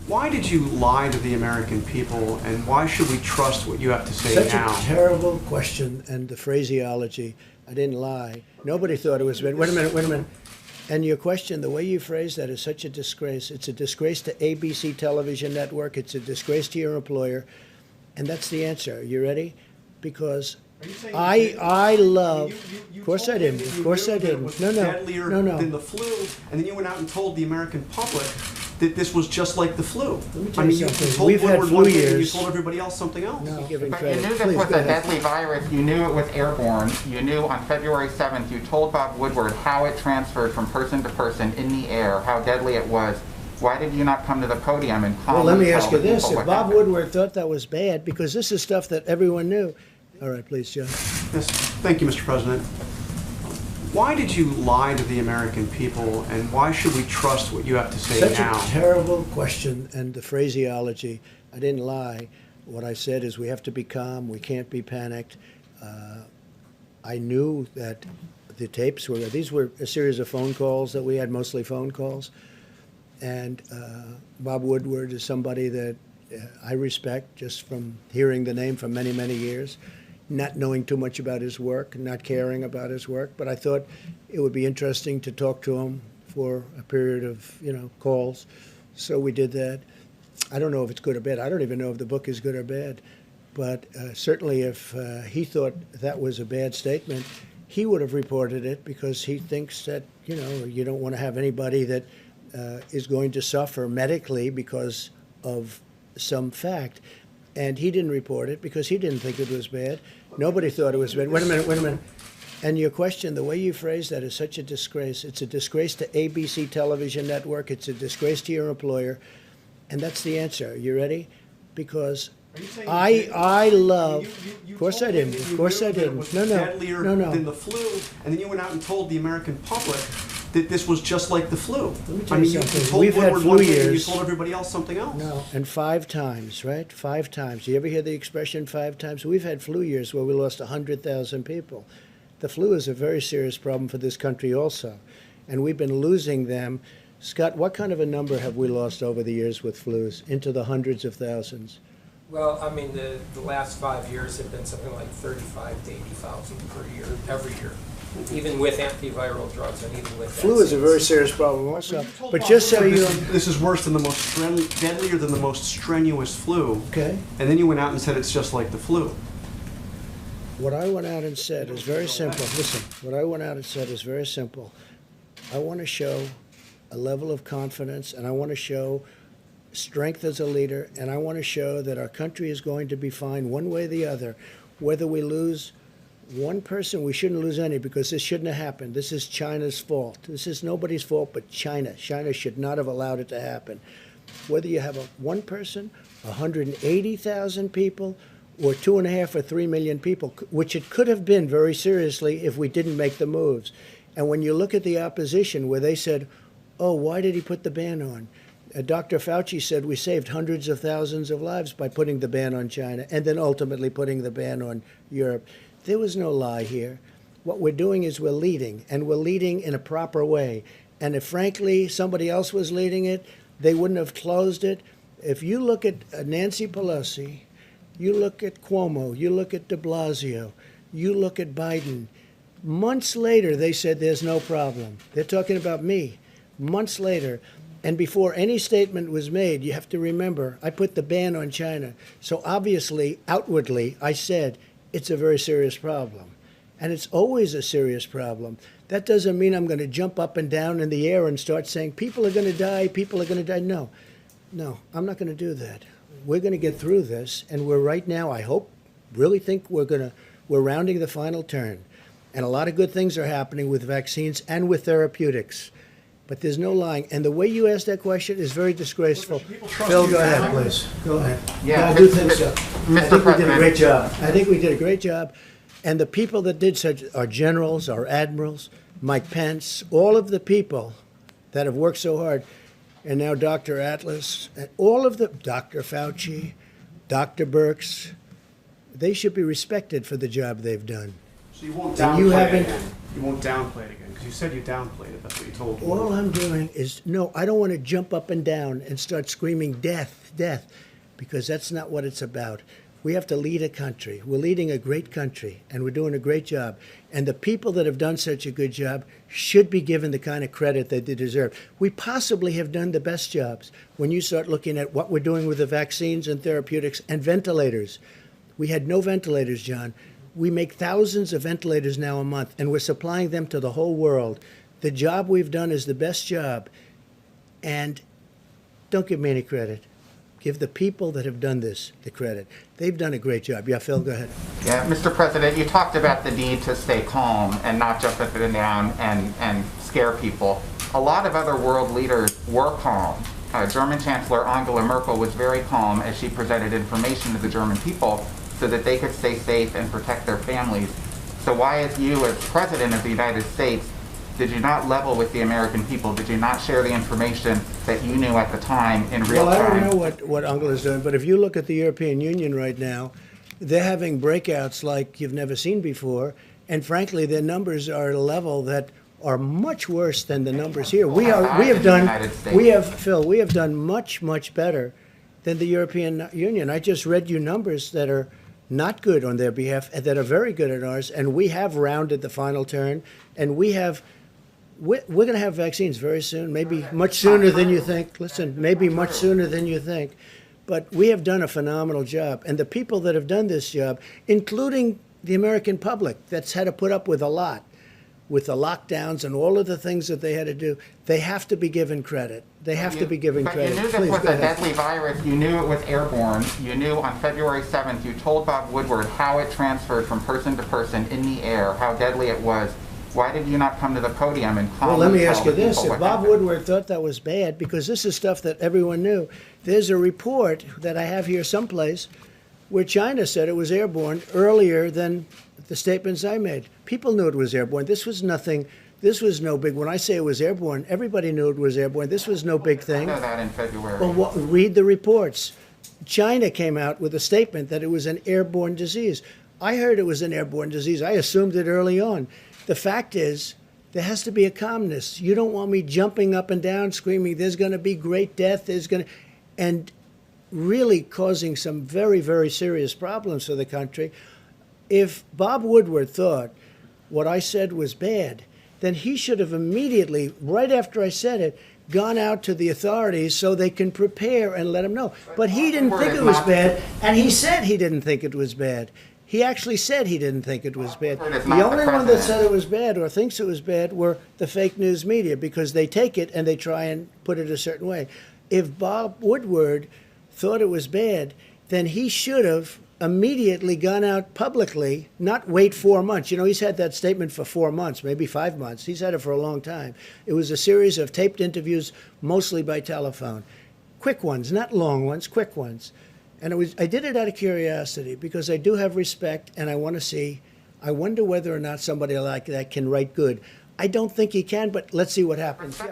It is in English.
Why did you lie to the American people, and why should we trust what you have to say Such now? a terrible question, and the phraseology. I didn't lie. Nobody thought it was bad. Wait a minute. And your question, the way you phrase that is such a disgrace. It's a disgrace to ABC television network. It's a disgrace to your employer. And that's the answer. You ready? Because I love. Of course I didn't. Of course I didn't. No. Deadlier than the flu, and then you went out and told the American public that this was just like the flu. Let me tell you you something. told We've had Woodward flu one thing and you years. told everybody else something else. No, giving But credit. you knew this Please, was go a ahead. deadly virus. You knew it was airborne. You knew on February 7th, you told Bob Woodward how it transferred from person to person in the air, how deadly it was. Why did you not come to the podium and calmly Well, let me tell ask you the this. people If what Bob happened? Woodward thought that was bad, because this is stuff that everyone knew. All right, please, John. Yes, thank you, Mr. President. Why did you lie to the American people, and why should we trust what you have to say Such now? a terrible question, and the phraseology. I didn't lie. What I said is we have to be calm. We can't be panicked. I knew that the tapes were. These were a series of phone calls that we had, mostly phone calls. And Bob Woodward is somebody that I respect just from hearing the name for many, many years, not knowing too much about his work, not caring about his work. But I thought it would be interesting to talk to him for a period of, calls. So we did that. I don't know if it's good or bad. I don't even know if the book is good or bad. But certainly if he thought that was a bad statement, he would have reported it because he thinks that, you don't want to have anybody that is going to suffer medically because of some fact. And he didn't report it because he didn't think it was bad. Nobody thought it was bad. Wait a minute. And your question, the way you phrase that is such a disgrace. It's a disgrace to ABC television network. It's a disgrace to your employer. And that's the answer. You ready? Because I love. Of course I didn't. Of course I didn't. Deadlier No. than the flu, and then you went out and told the American public that this was just like the flu. Let me tell you you something. told We've had Woodward flu one thing and you years. told everybody else something else. No, and 5 times, right? 5 times. Do you ever hear the expression 5 times? We've had flu years where we lost 100,000 people. The flu is a very serious problem for this country also, and we've been losing them. Scott, what kind of a number have we lost over the years with flus? Into the hundreds of thousands. Well, I mean, the last 5 years have been something like 35 to 80,000 per year, every year, even with antiviral drugs and even with Flu is a very vaccines. serious problem also. But just so you know, This is worse than the most deadlier than the most strenuous flu. okay, And then you went out and said it's just like the flu. what I went out and said is very simple. Listen, what I went out and said is very simple. I want to show a level of confidence, and I want to show strength as a leader, and I want to show that our country is going to be fine one way or the other. Whether we lose one person, we shouldn't lose any because this shouldn't have happened. This is China's fault. This is nobody's fault but China. China should not have allowed it to happen. Whether you have one person, 180,000 people, or 2.5 or 3 million people, which it could have been very seriously if we didn't make the moves. And when you look at the opposition where they said, oh, why did he put the ban on? Dr. Fauci said we saved hundreds of thousands of lives by putting the ban on China and then ultimately putting the ban on Europe. There was no lie here. What we're doing is we're leading, and we're leading in a proper way. And if, frankly, somebody else was leading it, they wouldn't have closed it. If you look at Nancy Pelosi, you look at Cuomo, you look at de Blasio, you look at Biden, months later they said there's no problem. They're talking about me. Months later. And before any statement was made, you have to remember, I put the ban on China. So obviously, outwardly, I said it's a very serious problem. And it's always a serious problem. That doesn't mean I'm going to jump up and down in the air and start saying, people are going to die, people are going to die. No, I'm not going to do that. We're going to get through this. And we're right now, I hope, really think we're rounding the final turn. And a lot of good things are happening with vaccines and with therapeutics. But there's no lying. And the way you asked that question is very disgraceful. Phil, go ahead, please. Go ahead. Yeah, I do think so. Mr. I think we did a President. great job. I think we did a great job. And the people that did such are generals, our admirals, Mike Pence, all of the people that have worked so hard. And now Dr. Atlas, and all of the, Dr. Fauci, Dr. Birx, they should be respected for the job they've done. So you won't And you downplay it haven't, again. you won't downplay it again, because you said you downplayed it. That's what you told me. All I'm doing is, no, I don't want to jump up and down and start screaming death, death, because that's not what it's about. We have to lead a country. We're leading a great country, and we're doing a great job. And the people that have done such a good job should be given the kind of credit that they deserve. We possibly have done the best jobs when you start looking at what we're doing with the vaccines and therapeutics and ventilators. We had no ventilators, John. We make thousands of ventilators now a month, and we're supplying them to the whole world. The job we've done is the best job. And don't give me any credit. Give the people that have done this the credit. They've done a great job. Yeah, Phil, go ahead. Yeah, Mr. President, you talked about the need to stay calm and not jump up and down and scare people. A lot of other world leaders were calm. German Chancellor Angela Merkel was very calm as she presented information to the German people so that they could stay safe and protect their families. So why, as you, as President of the United States, did you not level with the American people? Did you not share the information that you knew at the time in real Well, I time? don't know what Angela's doing, but if you look at the European Union right now, they're having breakouts like you've never seen before, and frankly, their numbers are at a level that are much worse than the numbers here. We have done much, much better than the European Union. I just read you numbers that are not good on their behalf, and that are very good on ours, and we have rounded the final turn, and we're going to have vaccines very soon, maybe much sooner than you think. Listen, maybe much sooner than you think. But we have done a phenomenal job. And the people that have done this job, including the American public that's had to put up with a lot, with the lockdowns and all of the things that they had to do, they have to be given credit. They have to be given credit. But you knew this was a deadly virus. You knew it was airborne. You knew on February 7th, you told Bob Woodward how it transferred from person to person in the air, how deadly it was. Why did you not come to the podium and calmly Well, let me tell ask you the this. people If what Bob happened? Woodward thought that was bad, because this is stuff that everyone knew, there's a report that I have here someplace where China said it was airborne earlier than the statements I made. People knew it was airborne. This was nothing. This was no big. When I say it was airborne, everybody knew it was airborne. This was no big I thing. know that in February. Well, read the reports. China came out with a statement that it was an airborne disease. I heard it was an airborne disease. I assumed it early on. The fact is, there has to be a calmness. You don't want me jumping up and down, screaming, there's going to be great death, and really causing some very, very serious problems for the country. If Bob Woodward thought what I said was bad, then he should have immediately, right after I said it, gone out to the authorities so they can prepare and let him know. But he didn't think it was bad, and he said he didn't think it was bad. He actually said he didn't think it was bad. The only one that said it was bad or thinks it was bad were the fake news media, because they take it and they try and put it a certain way. If Bob Woodward thought it was bad, then he should have immediately gone out publicly, not wait 4 months. You know, he's had that statement for 4 months, maybe 5 months. He's had it for a long time. It was a series of taped interviews, mostly by telephone. Quick ones, not long ones, quick ones. And I did it out of curiosity, because I do have respect, and I want to see. I wonder whether or not somebody like that can write good. I don't think he can, but let's see what happens.